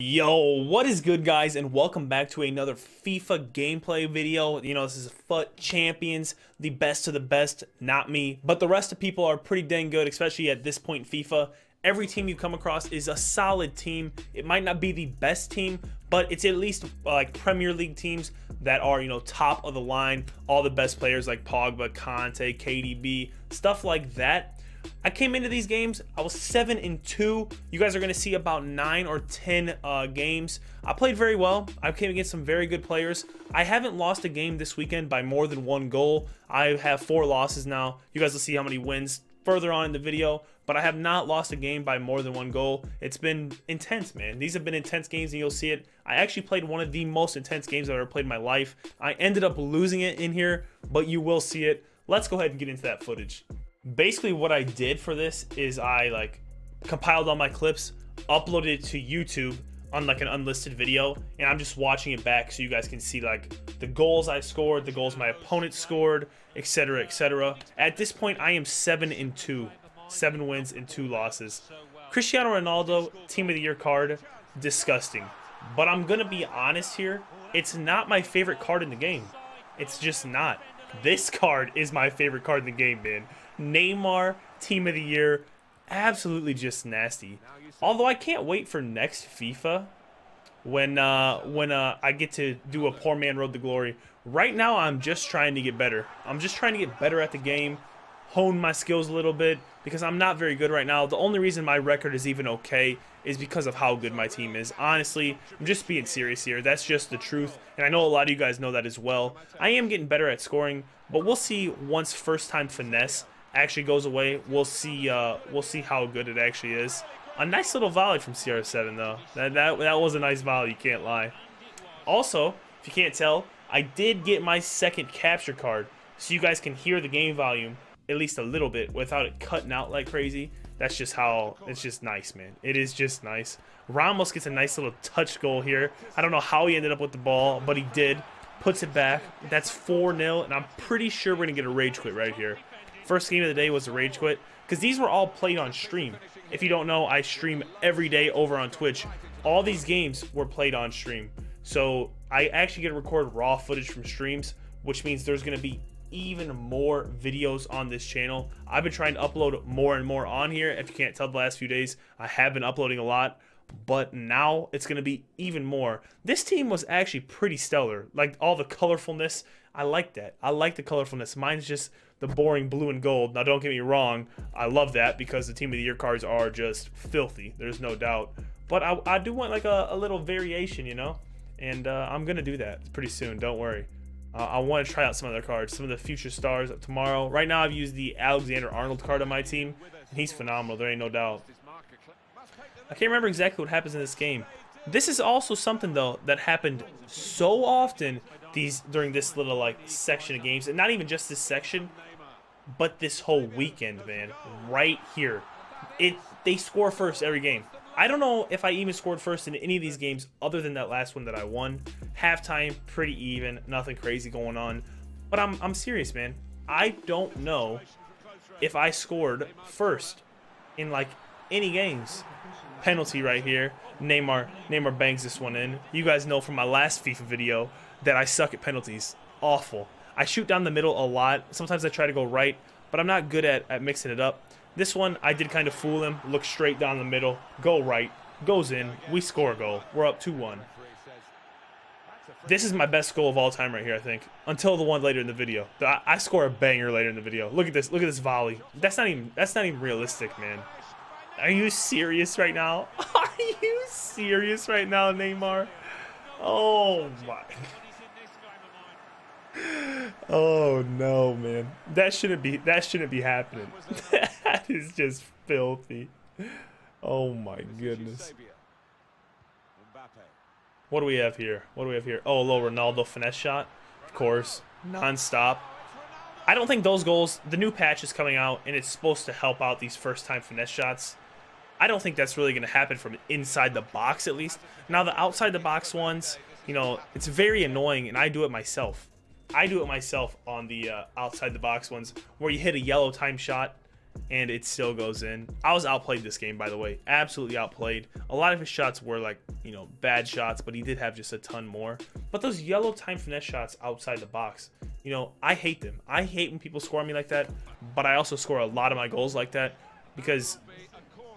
Yo, what is good, guys, and welcome back to another FIFA gameplay video. This is FUT Champions, the best of the best, not me, but the rest of people are pretty dang good, especially at this point in FIFA. Every team you come across is a solid team. It might not be the best team, but it's at least like Premier League teams that are, top of the line, all the best players like Pogba, Conte, KDB, stuff like that. I came into these games, I was 7-2. You guys are going to see about 9 or 10 games. I played very well. I came against some very good players. I haven't lost a game this weekend by more than 1 goal. I have 4 losses now. You guys will see how many wins further on in the video, but I have not lost a game by more than 1 goal. It's been intense, man. These have been intense games, and you'll see it. I actually played one of the most intense games I've ever played in my life. I ended up losing it in here, but you will see it. Let's go ahead and get into that footage. Basically, what I did for this is I compiled all my clips, uploaded it to YouTube on an unlisted video, and I'm just watching it back so you guys can see the goals I scored, the goals my opponent scored, etc., etc. At this point, I am 7-2, 7 wins and 2 losses. Cristiano Ronaldo, Team of the Year card, disgusting. But I'm gonna be honest here, it's not my favorite card in the game. It's just not. This card is my favorite card in the game, man. Neymar, Team of the Year, absolutely just nasty. Although I can't wait for next FIFA when I get to do a poor man road to glory. Right now, I'm just trying to get better. I'm just trying to get better at the game, hone my skills a little bit, because I'm not very good right now. The only reason my record is even okay is because of how good my team is. Honestly, I'm just being serious here. That's just the truth, and I know a lot of you guys know that as well. I am getting better at scoring, but we'll see once first-time finesse actually goes away. We'll see how good it actually is. A nice little volley from CR7 though. That was a nice volley, you can't lie. Also, if you can't tell, I did get my second capture card, so you guys can hear the game volume at least a little bit without it cutting out like crazy. That's just how, it's just nice, man. It is just nice. Ramos gets a nice little touch goal here. I don't know how he ended up with the ball, but he did. Puts it back. That's 4-0, and I'm pretty sure we're gonna get a rage quit right here. First game of the day was a rage quit, because these were all played on stream. If you don't know, I stream every day over on Twitch. All these games were played on stream. So I actually get to record raw footage from streams, which means there's going to be even more videos on this channel. I've been trying to upload more and more on here. If you can't tell, the last few days, I have been uploading a lot. But now it's going to be even more. This team was actually pretty stellar. Like, all the colorfulness, I like that. I like the colorfulness. Mine's just the boring blue and gold. Now, don't get me wrong. I love that because the Team of the Year cards are just filthy. There's no doubt. But I do want a little variation, And I'm going to do that pretty soon. Don't worry. I want to try out some other cards. Some of the future stars tomorrow. Right now, I've used the Alexander-Arnold card on my team. And he's phenomenal. There ain't no doubt. I can't remember exactly what happens in this game. This is also something, though, that happened so often during this little section of games, and not even just this section, but this whole weekend, man. Right here, they score first every game. I don't know if I even scored first in any of these games other than that last one that I won. Halftime, pretty even, nothing crazy going on. But I'm serious, man. I don't know if I scored first in any games. Penalty right here. Neymar bangs this one in. You guys know from my last FIFA video that I suck at penalties. Awful. I shoot down the middle a lot. Sometimes I try to go right, but I'm not good at mixing it up. This one, I did kind of fool him. Look straight down the middle. Go right. Goes in. We score a goal. We're up 2-1. This is my best goal of all time right here, I think. Until the one later in the video. I score a banger later in the video. Look at this. Look at this volley. That's not even realistic, man. Are you serious right now? Are you serious right now, Neymar? Oh my. Oh no, man. That shouldn't be happening. That is just filthy. Oh my goodness. What do we have here? What do we have here? Oh, a little Ronaldo finesse shot. Of course. Non-stop. I don't think those goals, the new patch is coming out and it's supposed to help out these first-time finesse shots. I don't think that's really going to happen from inside the box, at least. Now, the outside the box ones, it's very annoying, and I do it myself. I do it myself on the outside the box ones, where you hit a yellow time shot, and it still goes in. I was outplayed this game, by the way. Absolutely outplayed. A lot of his shots were like, you know, bad shots, but he did have just a ton more. But those yellow time finesse shots outside the box, you know, I hate them. I hate when people score on me like that, but I also score a lot of my goals like that because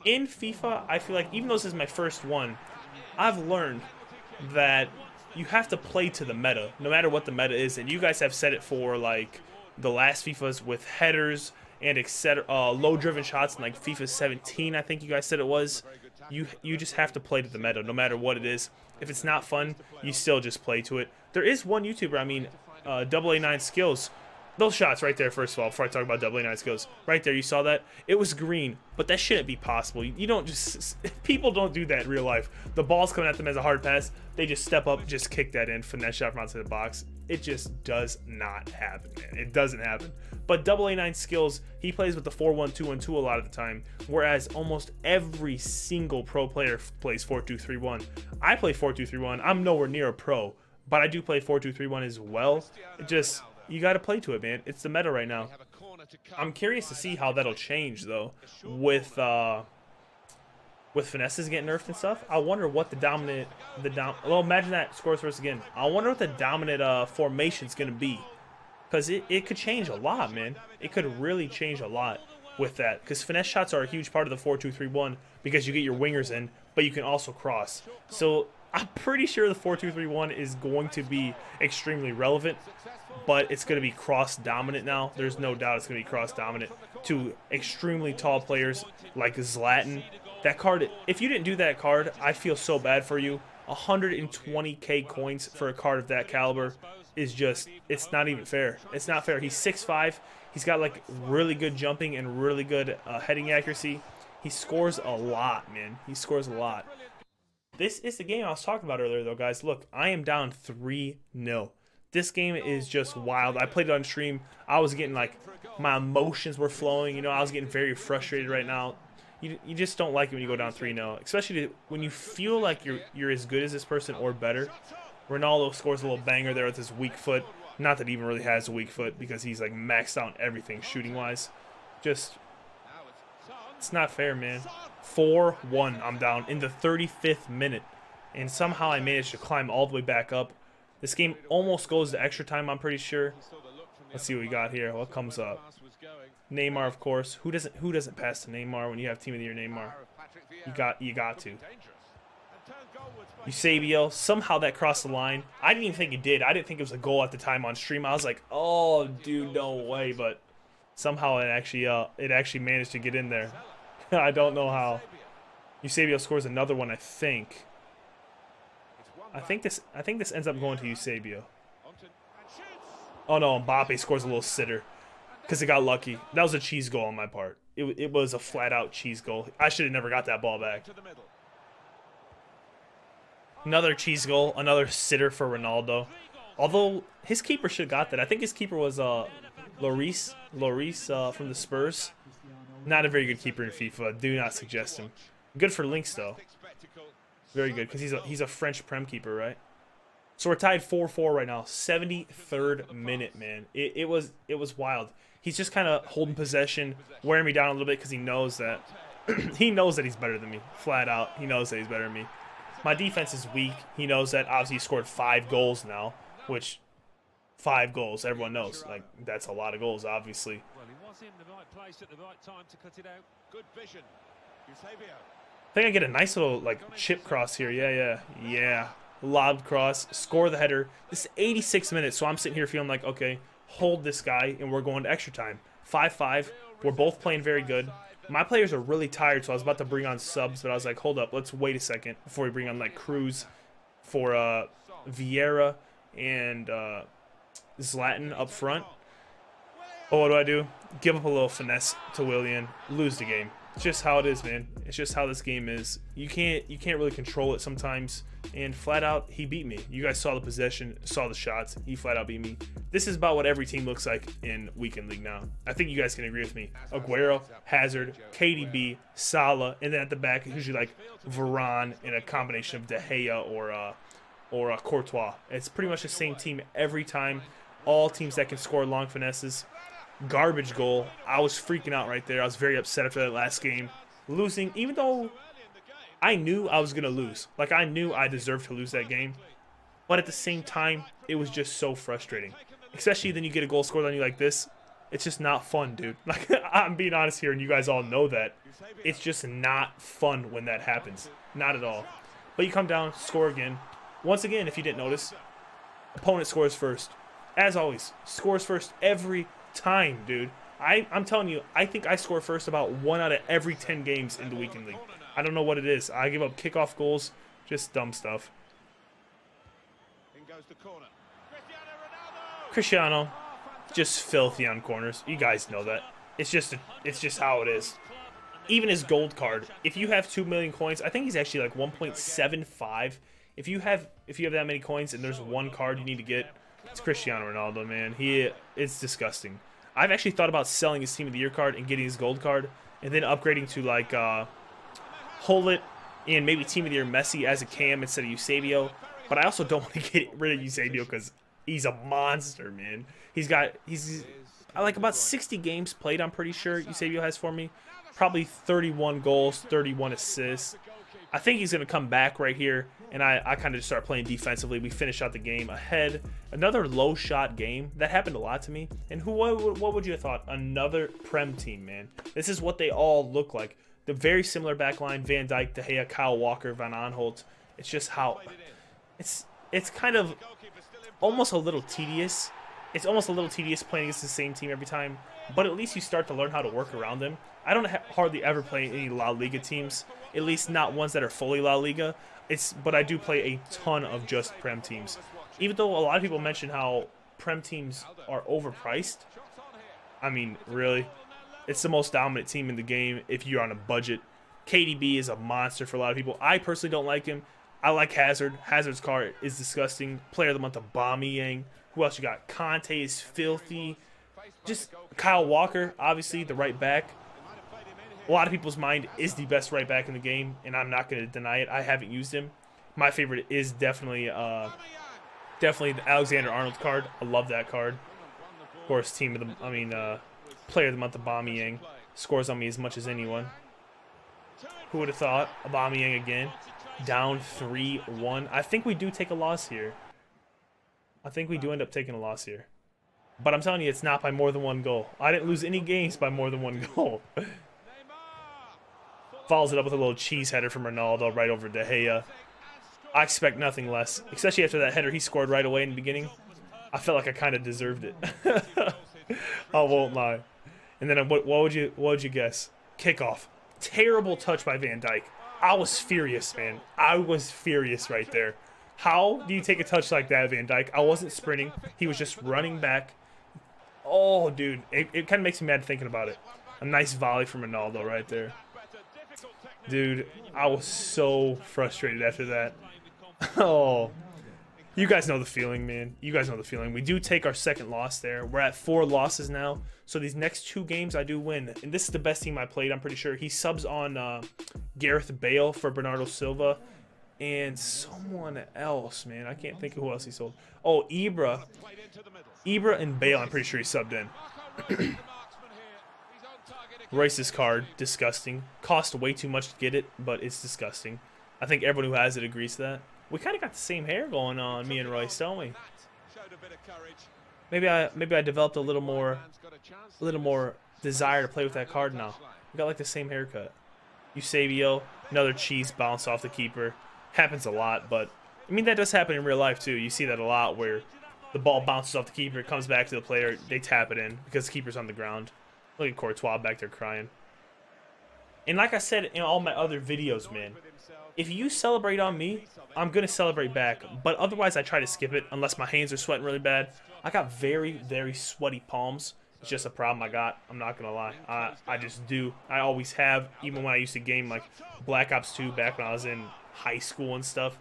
in FIFA, I feel like even though this is my first one, I've learned that you have to play to the meta, no matter what the meta is. And you guys have said it for like the last FIFAs with headers and etc. Low-driven shots in like FIFA 17, I think you guys said it was. You just have to play to the meta, no matter what it is. If it's not fun, you still just play to it. There is one YouTuber, I mean, AA9 Skills. Those shots right there, first of all, before I talk about AA9 Skills, right there, you saw that? It was green, but that shouldn't be possible. You don't just, people don't do that in real life. The ball's coming at them as a hard pass, they just step up, just kick that in, finesse shot from outside the box. It just does not happen, man. It doesn't happen. But AA9 Skills, he plays with the 4-1-2-1-2 a lot of the time, whereas almost every single pro player plays 4-2-3-1. I play 4-2-3-1. I'm nowhere near a pro, but I do play 4-2-3-1 as well. It just, you got to play to it, man. It's the meta right now. I'm curious to see how that'll change, though, with finesses getting nerfed and stuff. I wonder what the dominant, well, imagine that scores first again. I wonder what the dominant formation's going to be, because it could change a lot, man. It could really change a lot with that, because finesse shots are a huge part of the 4-2-3-1 because you get your wingers in, but you can also cross. So I'm pretty sure the 4-2-3-1 is going to be extremely relevant, but it's going to be cross-dominant now. There's no doubt it's going to be cross-dominant to extremely tall players like Zlatan. That card, if you didn't do that card, I feel so bad for you. 120k coins for a card of that caliber is just, it's not even fair. It's not fair. He's 6'5". He's got like really good jumping and really good heading accuracy. He scores a lot, man. He scores a lot. This is the game I was talking about earlier, though, guys. Look, I am down 3-0. This game is just wild. I played it on stream. I was getting like, my emotions were flowing. You know, I was getting very frustrated right now. You just don't like it when you go down 3-0, especially when you feel like you're as good as this person or better. Ronaldo scores a little banger there with his weak foot. Not that he even really has a weak foot because he's like maxed out everything shooting-wise. Just, it's not fair, man. 4-1, I'm down in the 35th minute. And somehow I managed to climb all the way back up. This game almost goes to extra time, I'm pretty sure. Let's see what we got here. What comes up? Neymar, of course. Who doesn't pass to Neymar when you have Team of the Year Neymar? You got to. Eusebio, somehow that crossed the line. I didn't even think it did. I didn't think it was a goal at the time on stream. I was like, oh, dude, no way. But somehow it actually managed to get in there. I don't know how. Eusebio scores another one, I think. I think this ends up going to Eusebio. Oh no, Mbappe scores a little sitter because it got lucky. That was a cheese goal on my part. It was a flat out cheese goal. I should have never got that ball back. Another cheese goal, another sitter for Ronaldo. Although his keeper should have got that. I think his keeper was Lloris from the Spurs. Not a very good keeper in FIFA. Do not suggest him. Good for links though. Very good because he's a French Prem keeper, right? So we're tied 4-4 right now. 73rd minute, man. It was wild. He's just kind of holding possession, wearing me down a little bit because he knows that he's better than me. Flat out, he knows that he's better than me. My defense is weak. He knows that. Obviously, he scored 5 goals now, which 5 goals, everyone knows. Like, that's a lot of goals, obviously. Well, he was in the right place at the right time to cut it out. Good vision. Eusebio. I think I get a nice little like chip cross here. Yeah. Lob cross, score the header. This is 86 minutes, so I'm sitting here feeling like, okay, hold this guy, and we're going to extra time. 5-5. We're both playing very good. My players are really tired, so I was about to bring on subs, but I was like, hold up, let's wait a second before we bring on like Cruz for Vieira and Zlatan up front. Oh, what do? Give up a little finesse to Willian, lose the game. It's just how it is, man. It's just how this game is. You can't really control it sometimes. And flat out, he beat me. You guys saw the possession, saw the shots. He flat out beat me. This is about what every team looks like in Weekend League now. I think you guys can agree with me. Aguero, Hazard, KDB, Salah, and then at the back, it's usually like Varane and a combination of De Gea or Courtois. It's pretty much the same team every time. All teams that can score long finesses. Garbage goal. I was freaking out right there. I was very upset after that last game. Losing, even though I knew I was going to lose. Like, I knew I deserved to lose that game. But at the same time, it was just so frustrating. Especially then you get a goal scored on you like this. It's just not fun, dude. Like, I'm being honest here, and you guys all know that. It's just not fun when that happens. Not at all. But you come down, score again. Once again, if you didn't notice, opponent scores first. As always, scores first every time, dude. I'm telling you, I think I score first about 1 out of every 10 games in the weekend league. I don't know what it is. I give up kickoff goals, just dumb stuff. Cristiano, just filthy on corners. You guys know that. It's just how it is. Even his gold card. If you have 2 million coins, I think he's actually like 1.75. If you have that many coins and there's one card you need to get, it's Cristiano Ronaldo, man. It's disgusting. I've actually thought about selling his Team of the Year card and getting his gold card, and then upgrading to like Hullet and maybe Team of the Year Messi as a cam instead of Eusebio. But I also don't want to get rid of Eusebio because he's a monster, man. He's like about 60 games played, I'm pretty sure Eusebio has for me. Probably 31 goals, 31 assists. I think he's going to come back right here, and I kind of just start playing defensively. We finish out the game ahead. Another low shot game. That happened a lot to me. And what would you have thought? Another Prem team, man. This is what they all look like. The very similar back line, Van Dijk, De Gea, Kyle Walker, Van Aanholt. It's just how... It's kind of almost a little tedious. It's almost a little tedious playing against the same team every time. But at least you start to learn how to work around them. I don't hardly ever play any La Liga teams, at least not ones that are fully La Liga. But I do play a ton of just Prem teams. Even though a lot of people mention how Prem teams are overpriced. I mean, really? It's the most dominant team in the game if you're on a budget. KDB is a monster for a lot of people. I personally don't like him. I like Hazard. Hazard's card is disgusting. Player of the month, Aubameyang. Who else you got? Conte is filthy. Just Kyle Walker, obviously, the right back. A lot of people's mind is the best right back in the game, and I'm not going to deny it. I haven't used him. My favorite is definitely the Alexander-Arnold card. I love that card. Of course, player of the month, Aubameyang. Scores on me as much as anyone. Who would have thought? Aubameyang again. Down 3-1. I think we do take a loss here. I think we do end up taking a loss here. But I'm telling you, it's not by more than 1 goal. I didn't lose any games by more than 1 goal. Follows it up with a little cheese header from Ronaldo right over De Gea. I expect nothing less, especially after that header he scored right away in the beginning. I felt like I kind of deserved it. I won't lie. And then what would you guess? Kickoff. Terrible touch by Van Dijk. I was furious, man. I was furious right there. How do you take a touch like that, Van Dijk? I wasn't sprinting. He was just running back. Oh, dude. It kind of makes me mad thinking about it. A nice volley from Ronaldo right there. Dude, I was so frustrated after that. Oh. You guys know the feeling, man. You guys know the feeling. We do take our second loss there. We're at 4 losses now. So these next 2 games I do win. And this is the best team I played, I'm pretty sure. He subs on Gareth Bale for Bernardo Silva. And someone else, man. I can't think of who else he sold. Oh, Ibra. Ibra and Bale, I'm pretty sure he subbed in. Royce's card, disgusting. Cost way too much to get it, but it's disgusting. I think everyone who has it agrees to that. We kind of got the same hair going on, me and Royce, don't we? Maybe I developed a little more desire to play with that card now. We got like the same haircut. Eusebio, another cheese bounce off the keeper. Happens a lot, but I mean that does happen in real life too. You see that a lot where the ball bounces off the keeper, it comes back to the player, they tap it in because the keeper's on the ground. Look at Courtois back there crying. And like I said in all my other videos, man, if you celebrate on me, I'm going to celebrate back. But otherwise, I try to skip it unless my hands are sweating really bad. I got very, very sweaty palms. It's just a problem I got. I'm not going to lie. I just do. I always have, even when I used to game like Black Ops 2 back when I was in high school and stuff.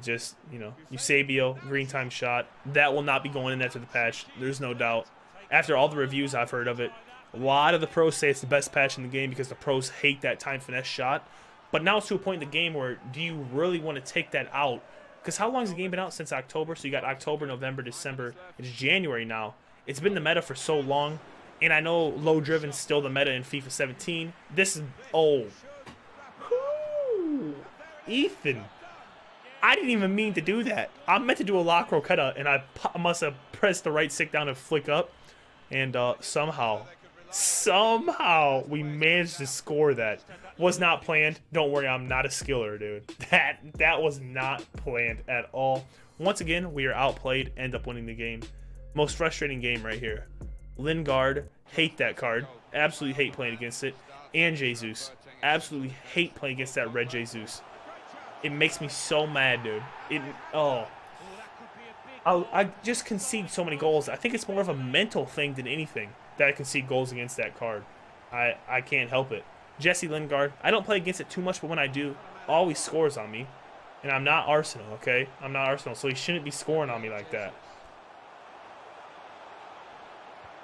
Just, you know, Eusebio, green time shot. That will not be going in after the patch. There's no doubt. After all the reviews I've heard of it, a lot of the pros say it's the best patch in the game because the pros hate that time finesse shot. But now it's to a point in the game where do you really want to take that out? Because how long has the game been out? Since October? So you got October, November, December. It's January now. It's been the meta for so long. And I know low driven's still the meta in FIFA 17. This is, oh. Whew. Ethan. I didn't even mean to do that. I meant to do a lock roll cutout, and I must have pressed the right stick down and flick up. And somehow we managed to score that. Was not planned. Don't worry, I'm not a skiller, dude. That was not planned at all. Once again, we are outplayed, end up winning the game. Most frustrating game right here. Lingard, hate that card. Absolutely hate playing against it. And Jesus. Absolutely hate playing against that red Jesus. It makes me so mad, dude. I just concede so many goals. I think it's more of a mental thing than anything that I concede goals against that card. I can't help it. Jesse Lingard, I don't play against it too much, but when I do, always scores on me. And I'm not Arsenal, okay? I'm not Arsenal, so he shouldn't be scoring on me like that.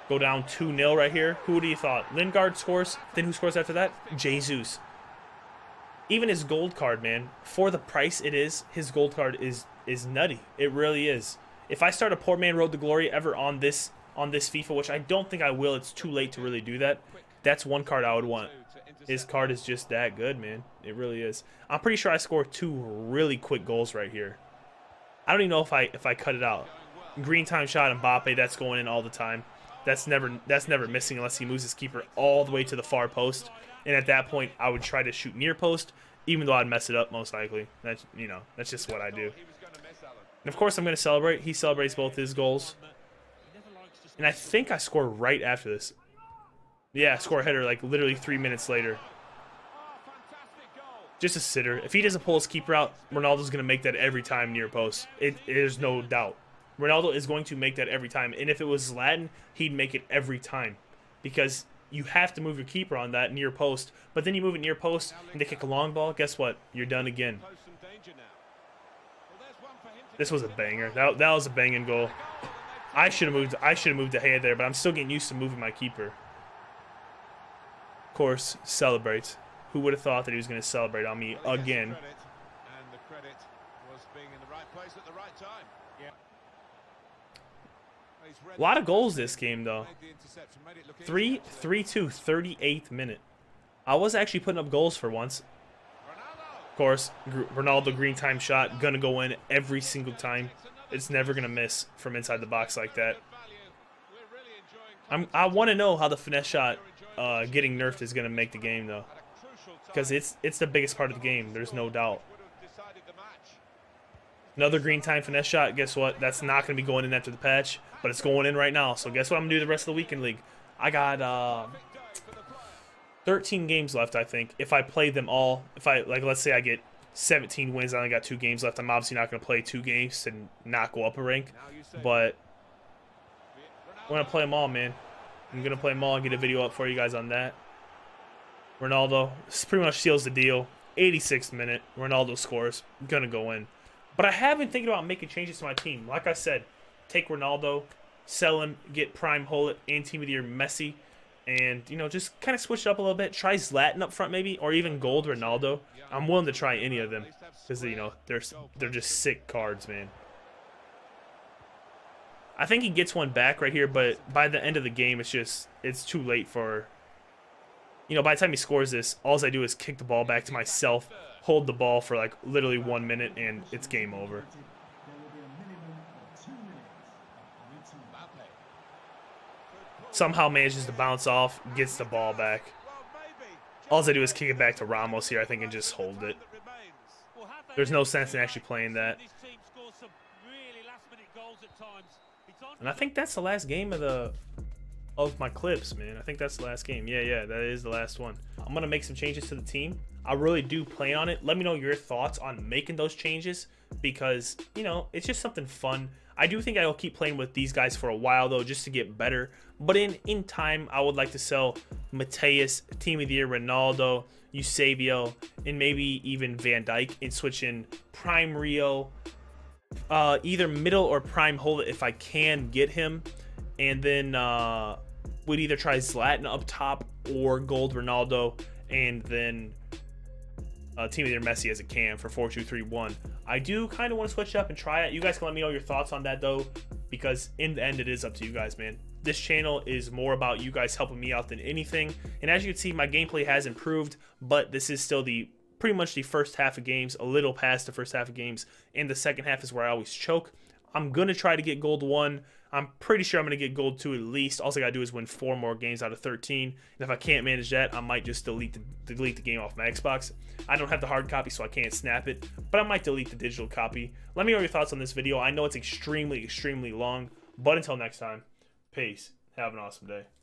Go down 2-0 right here. Who would you thought? Lingard scores. Then who scores after that? Jesus. Even his gold card, man, for the price it is, his gold card is nutty. It really is. If I start a poor man road to glory ever on this FIFA, which I don't think I will, it's too late to really do that. That's one card I would want. His card is just that good, man. It really is. I'm pretty sure I scored 2 really quick goals right here. I don't even know if I cut it out. Green time shot Mbappe, that's going in all the time. That's never missing unless he moves his keeper all the way to the far post. And at that point, I would try to shoot near post, even though I'd mess it up most likely. That's, you know, that's just what I do. And of course, I'm going to celebrate. He celebrates both his goals. And I think I score right after this. Yeah, score a header like literally 3 minutes later. Just a sitter. If he doesn't pull his keeper out, Ronaldo's going to make that every time near post. There's no doubt. Ronaldo is going to make that every time. And if it was Zlatan, he'd make it every time. Because you have to move your keeper on that near post. But then you move it near post and they kick a long ball. Guess what? You're done again. This was a banger. That was a banging goal. I should have moved ahead there, but I'm still getting used to moving my keeper. Of course, celebrates. Who would have thought that he was going to celebrate on me again? A lot of goals this game, though. 3-2, 38th minute. I was actually putting up goals for once. Of course, Ronaldo green time shot, gonna go in every single time. It's never gonna miss from inside the box like that. I want to know how the finesse shot getting nerfed is gonna make the game, though, because it's the biggest part of the game. There's no doubt. Another green time finesse shot. Guess what? That's not going to be going in after the patch, but it's going in right now. So guess what I'm going to do the rest of the weekend league? I got 13 games left, I think. If I play them all, let's say I get 17 wins, I only got 2 games left. I'm obviously not going to play 2 games to not go up a rank, but I'm going to play them all, man. I'm going to play them all and get a video up for you guys on that. Ronaldo pretty much seals the deal. 86th minute, Ronaldo scores. Going to go in. But I have been thinking about making changes to my team. Like I said, take Ronaldo, sell him, get Prime Hullet and Team of the Year Messi, and, you know, just kind of switch it up a little bit. Try Zlatan up front maybe, or even Gold Ronaldo. I'm willing to try any of them because, you know, they're just sick cards, man. I think he gets one back right here, but by the end of the game, it's too late for, you know, by the time he scores this, all I do is kick the ball back to myself, hold the ball for like literally 1 minute, and it's game over. Somehow manages to bounce off, gets the ball back. All I do is kick it back to Ramos here, I think, and just hold it. There's no sense in actually playing that. And I think that's the last game of my clips, man. I think that's the last game. Yeah, that is the last one. I'm gonna make some changes to the team. I really do plan on it. Let me know your thoughts on making those changes, because, you know, it's just something fun. I do think I'll keep playing with these guys for a while, though, just to get better. But in time, I would like to sell Mateus, Team of the Year Ronaldo, Eusebio, and maybe even Van Dijk, and switch in Prime Rio, either middle or Prime Hullet if I can get him. And then we'd either try Zlatan up top or Gold Ronaldo, and then Team of the Year Messi as a cam for 4-2-3-1. I do kind of want to switch up and try it. You guys can let me know your thoughts on that, though, because in the end, it is up to you guys, man. This channel is more about you guys helping me out than anything. And as you can see, my gameplay has improved, but this is still pretty much the first half of games, a little past the first half of games, and the second half is where I always choke. I'm going to try to get gold 1. I'm pretty sure I'm going to get gold 2 at least. All I got to do is win 4 more games out of 13. And if I can't manage that, I might just delete the game off my Xbox. I don't have the hard copy, so I can't snap it, but I might delete the digital copy. Let me know your thoughts on this video. I know it's extremely, extremely long, but until next time, peace. Have an awesome day.